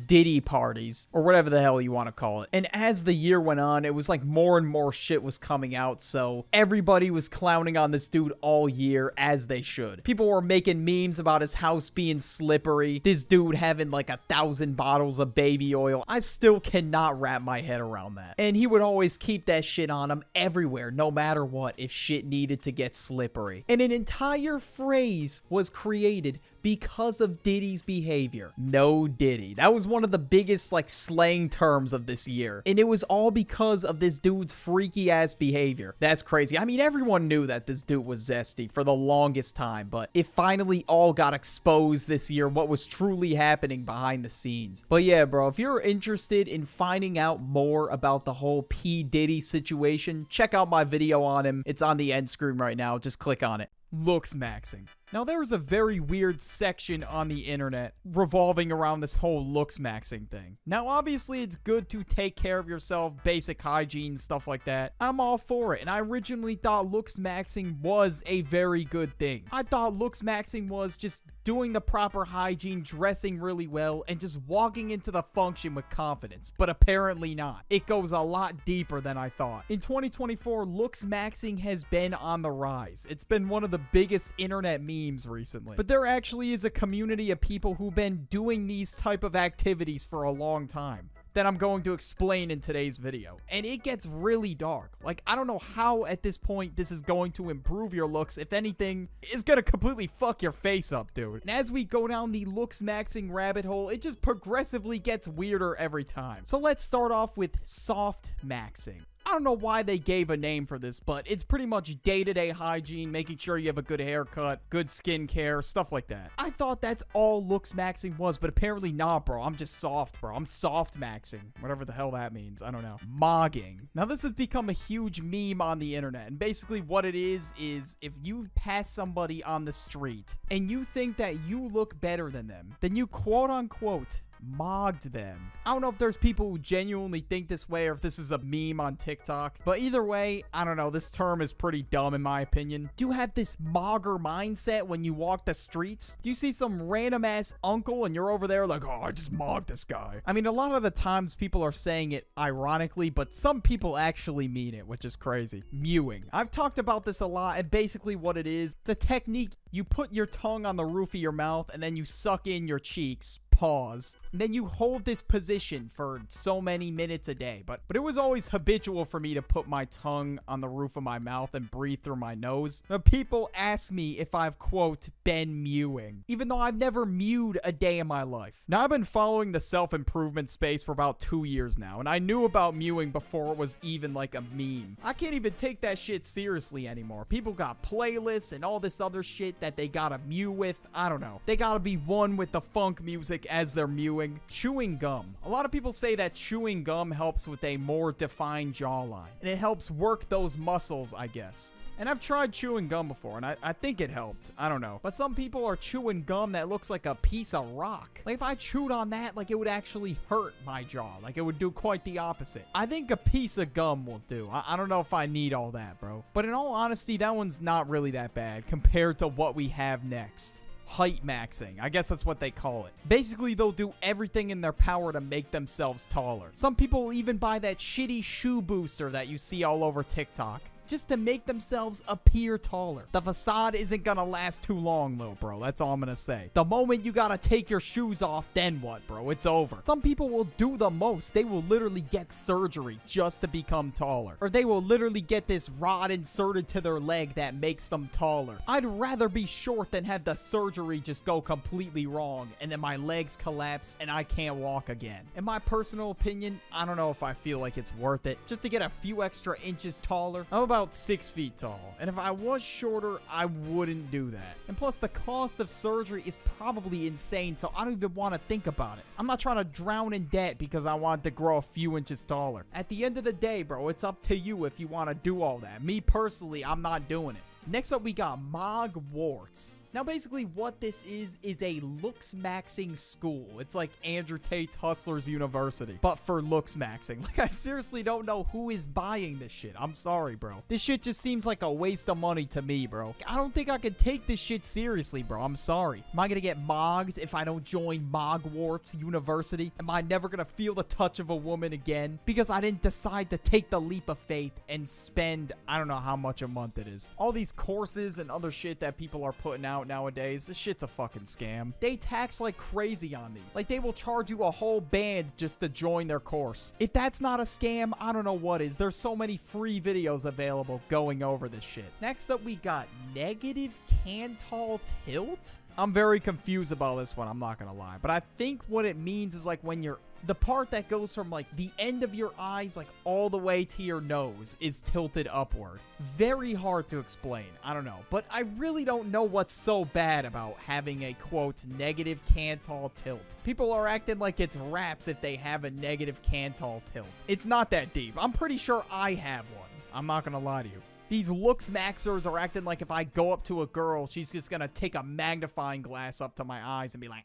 Diddy parties, or whatever the hell you want to call it. And as the year went on, it was like more and more shit was coming out, so everybody was clowning on this dude all year, as they should. People were making memes about his house being slippery, this dude having like 1,000 bottles of baby oil. I still cannot wrap my head around that. And he would always keep that shit on him everywhere, no matter what, if shit needed to get slippery. And an entire phrase was created because of Diddy's behavior. No Diddy. That was one of the biggest like slang terms of this year. And it was all because of this dude's freaky ass behavior. That's crazy. I mean, everyone knew that this dude was zesty for the longest time, but it finally all got exposed this year, what was truly happening behind the scenes. But yeah, bro, if you're interested in finding out more about the whole P. Diddy situation, check out my video on him. It's on the end screen right now. Just click on it. Looks maxing. Now, there is a very weird section on the internet revolving around this whole looks maxing thing. Now, obviously, it's good to take care of yourself, basic hygiene, stuff like that. I'm all for it, and I originally thought looks maxing was a very good thing. I thought looks maxing was just doing the proper hygiene, dressing really well, and just walking into the function with confidence, but apparently not. It goes a lot deeper than I thought. In 2024, looks maxing has been on the rise. It's been one of the biggest internet memes recently. But there actually is a community of people who've been doing these type of activities for a long time that I'm going to explain in today's video. And it gets really dark. Like, I don't know how at this point this is going to improve your looks. If anything, it's gonna completely fuck your face up, dude. And as we go down the looks maxing rabbit hole, it just progressively gets weirder every time. So let's start off with soft maxing. I don't know why they gave a name for this, but it's pretty much day-to-day hygiene, making sure you have a good haircut, good skincare, stuff like that. I thought that's all looks maxing was, but apparently not, bro. I'm just soft, bro. I'm soft maxing. Whatever the hell that means. I don't know. Mogging. Now, this has become a huge meme on the internet, and basically what it is if you pass somebody on the street and you think that you look better than them, then you quote-unquote mogged them. I don't know if there's people who genuinely think this way or if this is a meme on TikTok, but either way, I don't know, this term is pretty dumb in my opinion. Do you have this mogger mindset when you walk the streets? Do you see some random ass uncle and you're over there like, oh, I just mogged this guy? I mean, a lot of the times people are saying it ironically, but some people actually mean it, which is crazy. Mewing. I've talked about this a lot, and basically what it is, it's a technique. You put your tongue on the roof of your mouth and then you suck in your cheeks. Pause. And then you hold this position for so many minutes a day. But it was always habitual for me to put my tongue on the roof of my mouth and breathe through my nose. But people ask me if I've, quote, been mewing, even though I've never mewed a day in my life. Now, I've been following the self-improvement space for about 2 years now, and I knew about mewing before it was even like a meme. I can't even take that shit seriously anymore. People got playlists and all this other shit that they gotta mew with. I don't know. They gotta be one with the funk music as they're mewing. Chewing gum. A lot of people say that chewing gum helps with a more defined jawline, and it helps work those muscles, I guess. And I've tried chewing gum before, and I think it helped. I don't know. But some people are chewing gum that looks like a piece of rock. Like, if I chewed on that, like, it would actually hurt my jaw. Like, it would do quite the opposite. I think a piece of gum will do. I don't know if I need all that, bro. But in all honesty, that one's not really that bad compared to what we have next. Height maxing. I guess that's what they call it. Basically, they'll do everything in their power to make themselves taller. Some people will even buy that shitty shoe booster that you see all over TikTok, just to make themselves appear taller. The facade isn't gonna last too long, little bro. That's all I'm gonna say. The moment you gotta take your shoes off, then what, bro? It's over. Some people will do the most. They will literally get surgery just to become taller. Or they will literally get this rod inserted to their leg that makes them taller. I'd rather be short than have the surgery just go completely wrong and then my legs collapse and I can't walk again. In my personal opinion, I don't know if I feel like it's worth it just to get a few extra inches taller. I'm about 6 feet tall, and if I was shorter, I wouldn't do that. And plus, the cost of surgery is probably insane, so I don't even want to think about it. I'm not trying to drown in debt because I wanted to grow a few inches taller. At the end of the day, bro, it's up to you if you want to do all that. Me personally, I'm not doing it. Next up, we got Mogwarts. Now, basically, what this is a looks maxing school. It's like Andrew Tate's Hustlers University, but for looks maxing. Like, I seriously don't know who is buying this shit. I'm sorry, bro. This shit just seems like a waste of money to me, bro. I don't think I could take this shit seriously, bro. I'm sorry. Am I gonna get mogged if I don't join Mogwarts University? Am I never gonna feel the touch of a woman again because I didn't decide to take the leap of faith and spend, I don't know how much a month it is. All these courses and other shit that people are putting out nowadays, this shit's a fucking scam. They tax like crazy on me. Like, they will charge you a whole band just to join their course. If that's not a scam, I don't know what is. There's so many free videos available going over this shit. Next up, we got negative cantal tilt. I'm very confused about this one, I'm not gonna lie. But I think what it means is like when you're the part that goes from like the end of your eyes like all the way to your nose is tilted upward. Very hard to explain. I don't know. But I really don't know what's so bad about having a quote negative cantal tilt. People are acting like it's raps if they have a negative cantal tilt. It's not that deep. I'm pretty sure I have one. I'm not gonna lie to you. These looks maxers are acting like if I go up to a girl, she's just gonna take a magnifying glass up to my eyes and be like,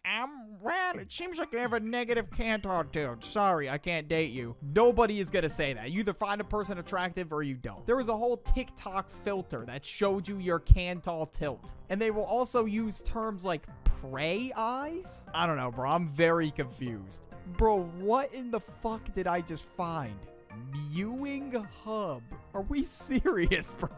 well, it seems like you have a negative Cantor tilt. Sorry, I can't date you. Nobody is gonna say that. You either find a person attractive or you don't. There was a whole TikTok filter that showed you your Cantor tilt. And they will also use terms like prey eyes? I don't know, bro. I'm very confused. Bro, what in the fuck did I just find? Mewing hub. Are we serious, bro?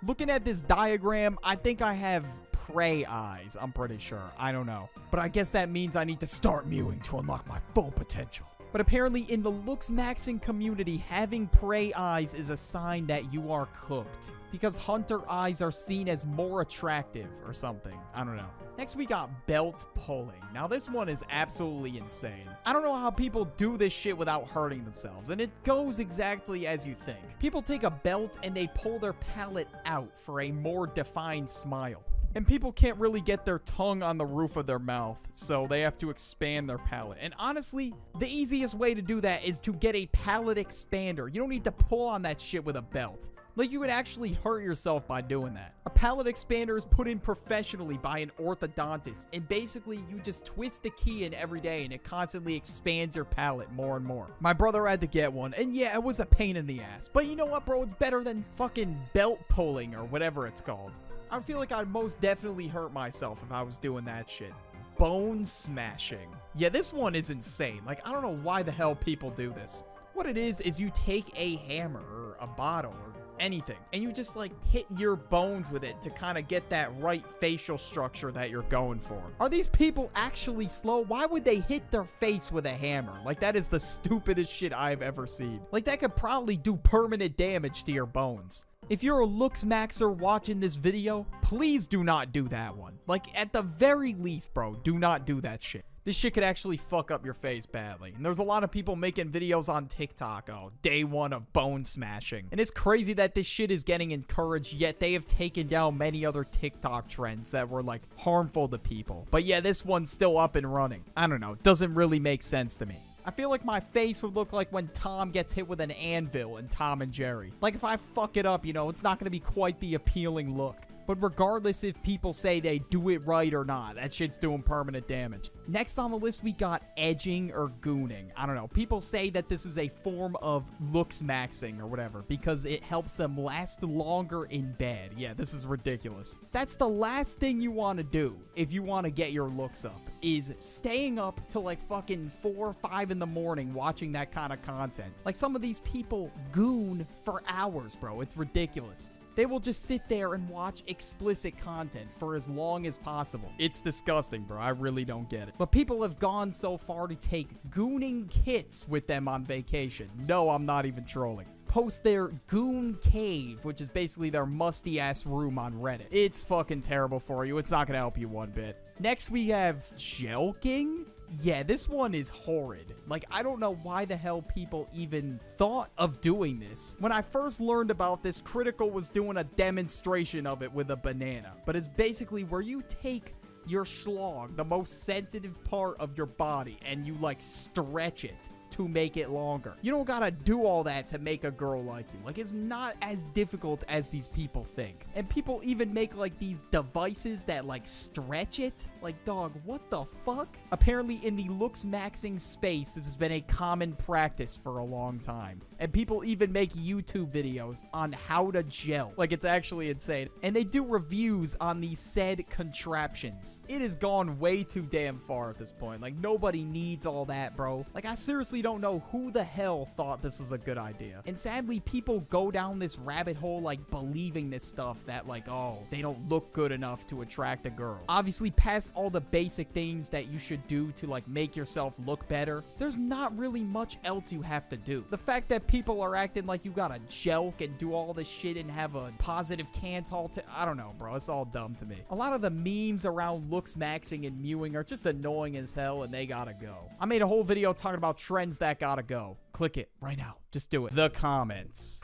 Looking at this diagram, I think I have prey eyes. I'm pretty sure. I don't know. But I guess that means I need to start mewing to unlock my full potential. But apparently in the looks maxing community, having prey eyes is a sign that you are cooked. Because hunter eyes are seen as more attractive or something. I don't know. Next, we got belt pulling. Now, this one is absolutely insane. I don't know how people do this shit without hurting themselves, and it goes exactly as you think. People take a belt and they pull their palate out for a more defined smile. And people can't really get their tongue on the roof of their mouth, so they have to expand their palate. And honestly, the easiest way to do that is to get a palate expander. You don't need to pull on that shit with a belt. Like, you would actually hurt yourself by doing that. A palate expander is put in professionally by an orthodontist, and basically you just twist the key in every day and it constantly expands your palate more and more. My brother had to get one, and yeah, it was a pain in the ass. But you know what, bro? It's better than fucking belt pulling or whatever it's called. I feel like I'd most definitely hurt myself if I was doing that shit. Bone smashing. Yeah, this one is insane. Like, I don't know why the hell people do this. What it is you take a hammer or a bottle or anything, and you just like hit your bones with it to kind of get that right facial structure that you're going for. Are these people actually slow? Why would they hit their face with a hammer? Like, that is the stupidest shit I've ever seen. Like, that could probably do permanent damage to your bones. If you're a looks maxer watching this video, please do not do that one. Like, at the very least, bro, do not do that shit. This shit could actually fuck up your face badly. And there's a lot of people making videos on TikTok, day one of bone smashing. And it's crazy that this shit is getting encouraged, yet they have taken down many other TikTok trends that were like harmful to people. But yeah, this one's still up and running. I don't know, it doesn't really make sense to me. I feel like my face would look like when Tom gets hit with an anvil in Tom and Jerry. Like, if I fuck it up, you know, it's not gonna be quite the appealing look. But regardless if people say they do it right or not, that shit's doing permanent damage. Next on the list, we got edging or gooning. I don't know. People say that this is a form of looks maxing or whatever because it helps them last longer in bed. Yeah, this is ridiculous. That's the last thing you want to do if you want to get your looks up, is staying up till like fucking 4 or 5 in the morning watching that kind of content. Like, some of these people goon for hours, bro. It's ridiculous. They will just sit there and watch explicit content for as long as possible. It's disgusting, bro. I really don't get it. But people have gone so far to take gooning kits with them on vacation. No, I'm not even trolling. Post their goon cave, which is basically their musty ass room, on Reddit. It's fucking terrible for you. It's not gonna help you one bit. Next, we have jelking. Yeah, this one is horrid. Like, I don't know why the hell people even thought of doing this. When I first learned about this, Critical was doing a demonstration of it with a banana. But it's basically where you take your schlong, the most sensitive part of your body, and you, like, stretch it to make it longer. You don't gotta do all that to make a girl like you. Like, it's not as difficult as these people think. And people even make like these devices that like stretch it. Like, dog, what the fuck? Apparently in the looks maxing space, this has been a common practice for a long time. And people even make YouTube videos on how to gel. Like, it's actually insane. And they do reviews on these said contraptions. It has gone way too damn far at this point. Like, nobody needs all that, bro. Like, I seriously don't know who the hell thought this was a good idea. And sadly, people go down this rabbit hole, like, believing this stuff that, like, oh, they don't look good enough to attract a girl. Obviously, past all the basic things that you should do to, like, make yourself look better, there's not really much else you have to do. The fact that people are acting like you gotta jelk and do all this shit and have a positive Cantor, I don't know, bro. It's all dumb to me. A lot of the memes around looks maxing and mewing are just annoying as hell, and they gotta go. I made a whole video talking about trends that gotta go. Click it right now. Just do it. The comments.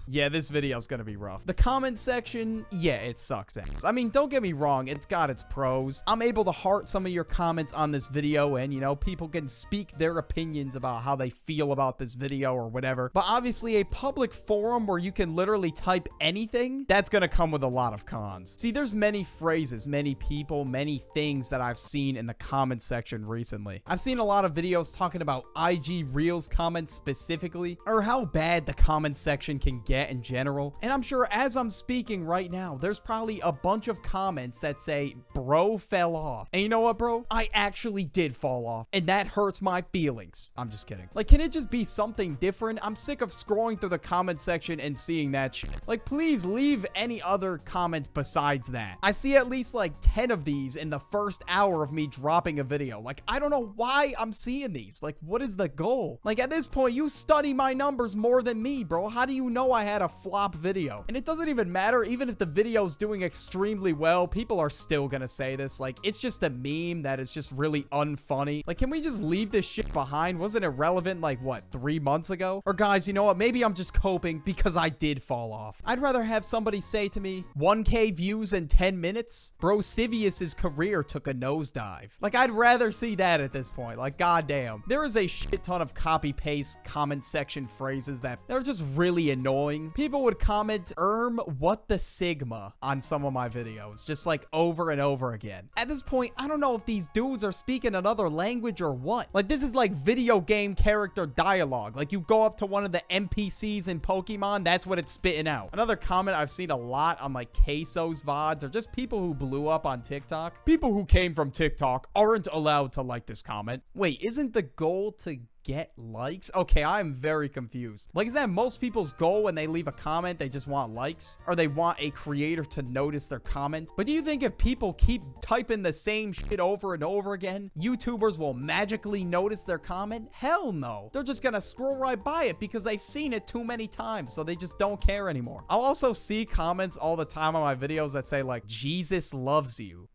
Yeah, this video's gonna be rough. The comment section, yeah, it sucks ass. I mean, don't get me wrong, it's got its pros. I'm able to heart some of your comments on this video, and, you know, people can speak their opinions about how they feel about this video or whatever. But obviously, a public forum where you can literally type anything, that's gonna come with a lot of cons. See, there's many phrases, many people, many things that I've seen in the comment section recently. I've seen a lot of videos talking about IG Reels comments specifically, or how bad the comment section can get in general. And I'm sure as I'm speaking right now, there's probably a bunch of comments that say, bro fell off. And you know what, bro? I actually did fall off, and that hurts my feelings. I'm just kidding. Like, can it just be something different? I'm sick of scrolling through the comment section and seeing that shit. Like, please leave any other comment besides that. I see at least like 10 of these in the first hour of me dropping a video. Like, I don't know why I'm seeing these. Like, what is the goal? Like, at this point, you study my numbers more than me, bro. How do you know I had a flop video? And it doesn't even matter. Even if the video's doing extremely well, people are still gonna say this. Like, it's just a meme that is just really unfunny. Like, can we just leave this shit behind? Wasn't it relevant like, what, 3 months ago? Or guys, you know what? Maybe I'm just coping because I did fall off. I'd rather have somebody say to me, 1K views in 10 minutes? Bro, Sivious's career took a nosedive. Like, I'd rather see that at this point. Like, goddamn. There is a shit ton of copy-paste comment section phrases that are just really annoying. People would comment, what the Sigma on some of my videos, just like over and over again. At this point, I don't know if these dudes are speaking another language or what. Like, this is like video game character dialogue. Like, you go up to one of the NPCs in Pokemon, that's what it's spitting out. Another comment I've seen a lot on like Queso's VODs or just people who blew up on TikTok. People who came from TikTok aren't allowed to like this comment. Wait, isn't the goal to get likes? Okay, I'm very confused. Like, is that most people's goal when they leave a comment? They just want likes, or they want a creator to notice their comment? But do you think if people keep typing the same shit over and over again, YouTubers will magically notice their comment? Hell no. They're just gonna scroll right by it because they've seen it too many times, so they just don't care anymore. I'll also see comments all the time on my videos that say like, Jesus loves you.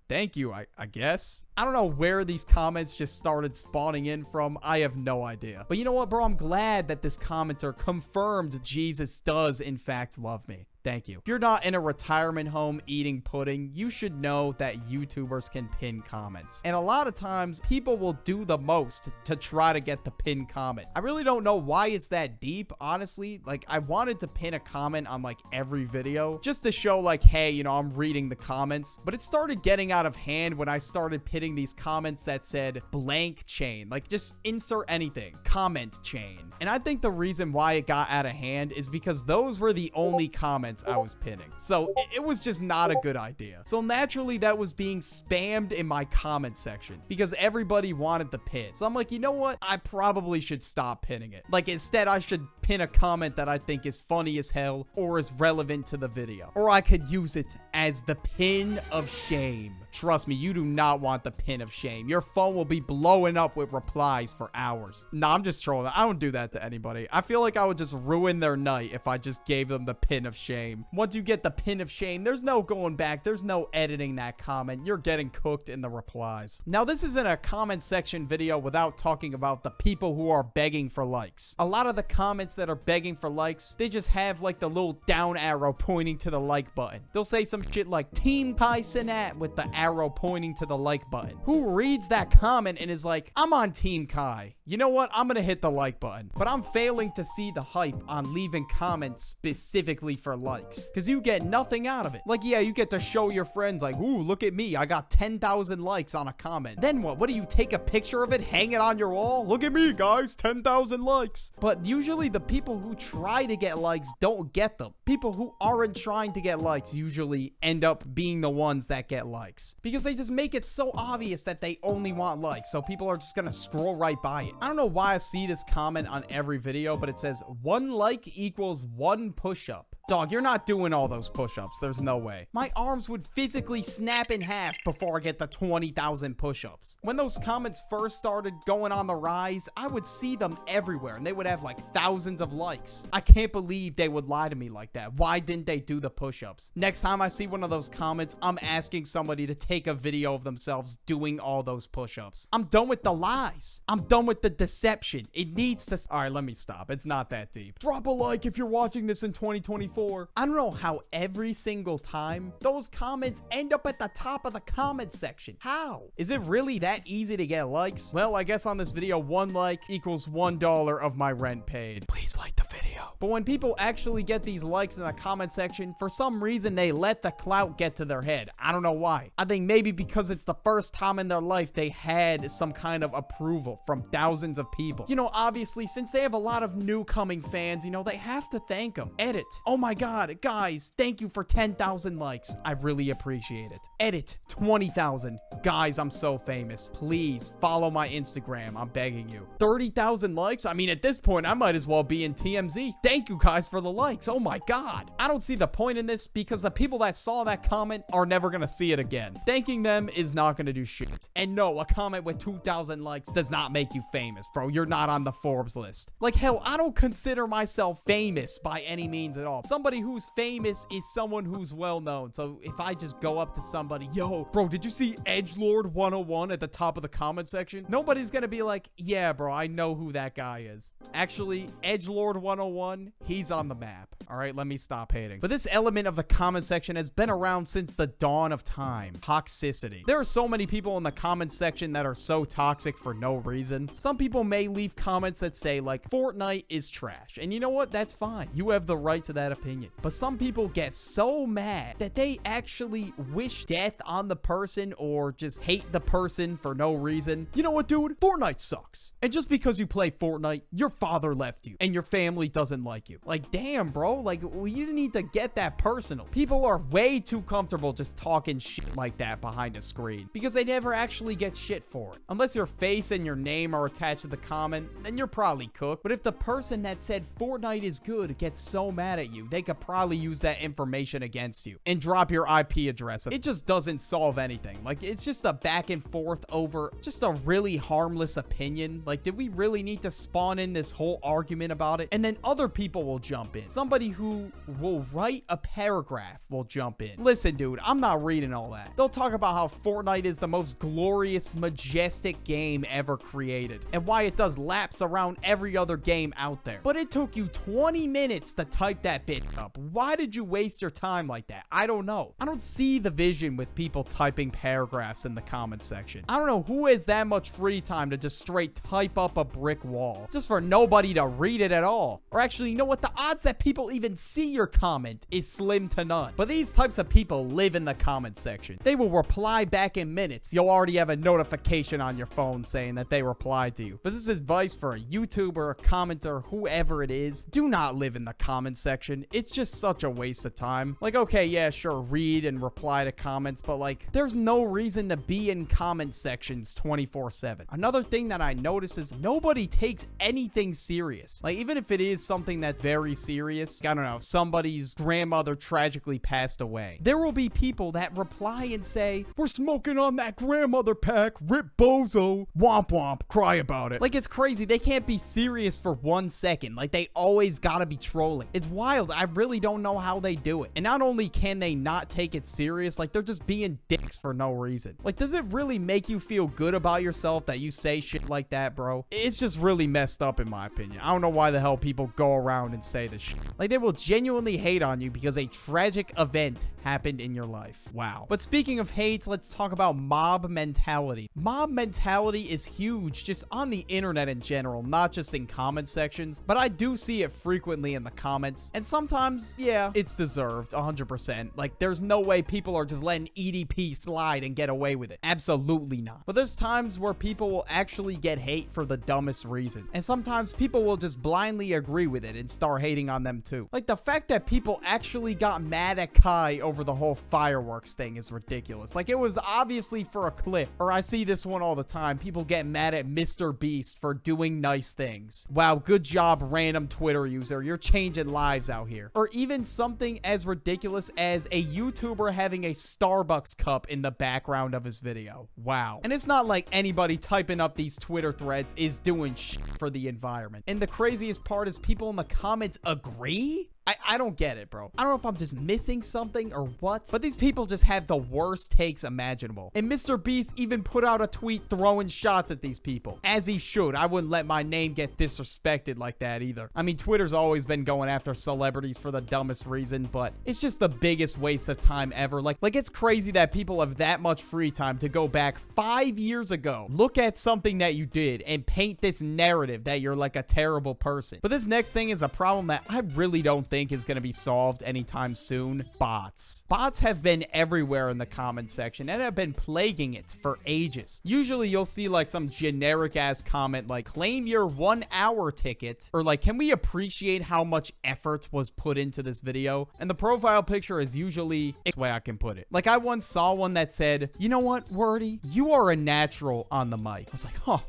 Thank you, I guess. I don't know where these comments just started spawning in from. I have no idea. But you know what, bro? I'm glad that this commenter confirmed Jesus does, in fact, love me. Thank you. If you're not in a retirement home eating pudding, you should know that YouTubers can pin comments. And a lot of times, people will do the most to try to get the pin comment. I really don't know why it's that deep, honestly. Like, I wanted to pin a comment on, like, every video just to show, like, hey, you know, I'm reading the comments. But it started getting out of hand when I started pinning these comments that said blank chain. Like, just insert anything. Comment chain. And I think the reason why it got out of hand is because those were the only comments I was pinning. So it was just not a good idea. So naturally that was being spammed in my comment section because everybody wanted the pin. So I'm like, you know what? I probably should stop pinning it. Like, instead I should pin a comment that I think is funny as hell or is relevant to the video. Or I could use it as the pin of shame. Trust me, you do not want the pin of shame. Your phone will be blowing up with replies for hours. Nah, I'm just trolling. I don't do that to anybody. I feel like I would just ruin their night if I just gave them the pin of shame. Once you get the pin of shame, there's no going back. There's no editing that comment. You're getting cooked in the replies. Now, this isn't a comment section video without talking about the people who are begging for likes. A lot of the comments that are begging for likes, they just have like the little down arrow pointing to the like button. They'll say some shit like Team Kai Cenat with the arrow pointing to the like button. Who reads that comment and is like, I'm on Team Kai. You know what? I'm gonna hit the like button. But I'm failing to see the hype on leaving comments specifically for likes, because you get nothing out of it. Like, yeah, you get to show your friends like, ooh, look at me, I got 10,000 likes on a comment. Then what? What do you take a picture of it, hang it on your wall? Look at me, guys, 10,000 likes. But usually the people who try to get likes don't get them. People who aren't trying to get likes usually end up being the ones that get likes, because they just make it so obvious that they only want likes, so people are just gonna scroll right by it. I don't know why I see this comment on every video, but it says 1 like equals 1 push-up. Dog, you're not doing all those push-ups. There's no way. My arms would physically snap in half before I get to 20,000 push-ups. When those comments first started going on the rise, I would see them everywhere, and they would have like thousands of likes. I can't believe they would lie to me like that. Why didn't they do the push-ups? Next time I see one of those comments, I'm asking somebody to take a video of themselves doing all those push-ups. I'm done with the lies. I'm done with the deception. It needs to... All right, let me stop. It's not that deep. Drop a like if you're watching this in 2024. I don't know how every single time those comments end up at the top of the comment section. How? Is it really that easy to get likes? Well, I guess on this video, 1 like equals $1 of my rent paid. Please like the video. But when people actually get these likes in the comment section, for some reason, they let the clout get to their head. I don't know why. I think maybe because it's the first time in their life they had some kind of approval from thousands of people. You know, obviously, since they have a lot of new coming fans, you know, they have to thank them. Edit. Oh my God, guys, thank you for 10,000 likes. I really appreciate it. Edit. 20,000. Guys, I'm so famous. Please follow my Instagram. I'm begging you. 30,000 likes? I mean, at this point, I might as well be in TMZ. Thank you guys for the likes. Oh my God. I don't see the point in this because the people that saw that comment are never going to see it again. Thanking them is not going to do shit. And no, a comment with 2,000 likes does not make you famous, bro. You're not on the Forbes list. Like, hell, I don't consider myself famous by any means at all. Somebody who's famous is someone who's well known. So if I just go up to somebody, yo, bro, did you see Edgelord 101 at the top of the comment section? Nobody's going to be like, yeah, bro, I know who that guy is. Actually, Edgelord 101, he's on the map. All right, let me stop hating. But this element of the comment section has been around since the dawn of time. Toxicity. There are so many people in the comment section that are so toxic for no reason. Some people may leave comments that say like, Fortnite is trash. And you know what? That's fine. You have the right to that opinion. But some people get so mad that they actually wish death on the person or just hate the person for no reason. You know what, dude? Fortnite sucks. And just because you play Fortnite, your father left you and your family doesn't like you. Like, damn, bro. Like, you need to get that personal. People are way too comfortable just talking shit like that behind a screen because they never actually get shit for it. Unless your face and your name are attached to the comment, then you're probably cooked. But if the person that said Fortnite is good gets so mad at you, they could probably use that information against you and drop your IP address. It just doesn't solve anything. Like, it's just a back and forth over just a really harmless opinion. Like, did we really need to spawn in this whole argument about it? And then other people will jump in. Somebody who will write a paragraph will jump in. Listen, dude, I'm not reading all that. They'll talk about how Fortnite is the most glorious, majestic game ever created and why it does laps around every other game out there. But it took you 20 minutes to type that bit up. Why did you waste your time like that? I don't know. I don't see the vision with people typing paragraphs in the comment section. I don't know who has that much free time to just straight type up a brick wall just for nobody to read it at all. Or actually, you know what? The odds that people even see your comment is slim to none. But these types of people live in the comment section. They will reply back in minutes. You'll already have a notification on your phone saying that they replied to you. But this is advice for a YouTuber, a commenter, whoever it is. Do not live in the comment section. It's just such a waste of time. Like, okay, yeah, sure, read and reply to comments, but like, there's no reason to be in comment sections 24/7. Another thing that I notice is nobody takes anything serious. Like, even if it is something that's very serious, I don't know, somebody's grandmother tragically passed away, there will be people that reply and say, we're smoking on that grandmother pack, rip bozo, womp womp, cry about it. Like, it's crazy. They can't be serious for 1 second. Like, they always gotta be trolling. It's wild. I really don't know how they do it. And not only can they not take it serious, like, they're just being dicks for no reason. Like, does it really make you feel good about yourself that you say shit like that, bro? It's just really messed up in my opinion. I don't know why the hell people go around and say this shit. Like, they will genuinely hate on you because a tragic event happened in your life. Wow. But speaking of hate, let's talk about mob mentality. Mob mentality is huge just on the internet in general, not just in comment sections, but I do see it frequently in the comments, and sometimes, yeah, it's deserved 100%. Like, there's no way people are just letting EDP slide and get away with it. Absolutely not. But there's times where people will actually get hate for the dumbest reason, and sometimes people will just blindly agree with it and start hating on them too. Like, the fact that people actually got mad at Kai over the whole fireworks thing is ridiculous. Like, it was obviously for a clip. Or I see this one all the time. People get mad at Mr. Beast for doing nice things. Wow, good job, random Twitter user. You're changing lives out here. Or even something as ridiculous as a YouTuber having a Starbucks cup in the background of his video. Wow. And it's not like anybody typing up these Twitter threads is doing shit for the environment. And the craziest part is people in the comments agree? I don't get it, bro. I don't know if I'm just missing something or what, but these people just have the worst takes imaginable. And Mr. Beast even put out a tweet throwing shots at these people, as he should. I wouldn't let my name get disrespected like that either. I mean, Twitter's always been going after celebrities for the dumbest reason, but it's just the biggest waste of time ever. Like it's crazy that people have that much free time to go back 5 years ago, look at something that you did, and paint this narrative that you're like a terrible person. But this next thing is a problem that I really don't think is going to be solved anytime soon. Bots. Bots have been everywhere in the comment section and have been plaguing it for ages. Usually you'll see like some generic ass comment like, claim your 1 hour ticket, or like, can we appreciate how much effort was put into this video? And the profile picture is usually, it's the way I can put it. Like, I once saw one that said, you know what, Wordy, you are a natural on the mic. I was like, oh,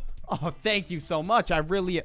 thank you so much. I really...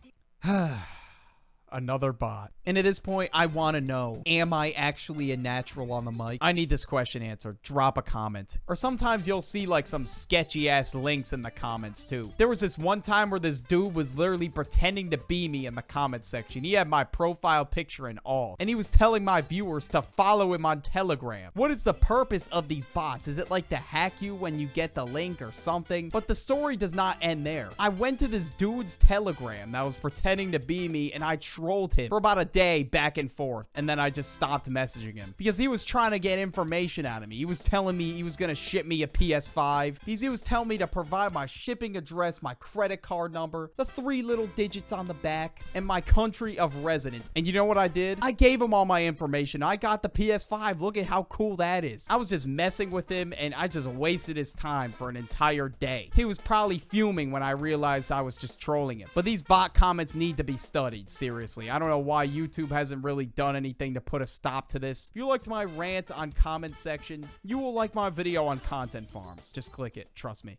Another bot. And at this point, I want to know, am I actually a natural on the mic? I need this question answered. Drop a comment. Or sometimes you'll see like some sketchy ass links in the comments too. There was this one time where this dude was literally pretending to be me in the comment section. He had my profile picture and all. And he was telling my viewers to follow him on Telegram. What is the purpose of these bots? Is it like to hack you when you get the link or something? But the story does not end there. I went to this dude's Telegram that was pretending to be me, and I trolled him for about a day back and forth, and then I just stopped messaging him because he was trying to get information out of me. He was telling me he was gonna ship me a PS5. He was telling me to provide my shipping address, my credit card number, the 3 little digits on the back, and my country of residence. And you know what I did? I gave him all my information. I got the PS5. Look at how cool that is. I was just messing with him, and I just wasted his time for an entire day. He was probably fuming when I realized I was just trolling him. But these bot comments need to be studied, seriously. I don't know why YouTube hasn't really done anything to put a stop to this. If you liked my rant on comment sections, you will like my video on content farms. Just click it. Trust me.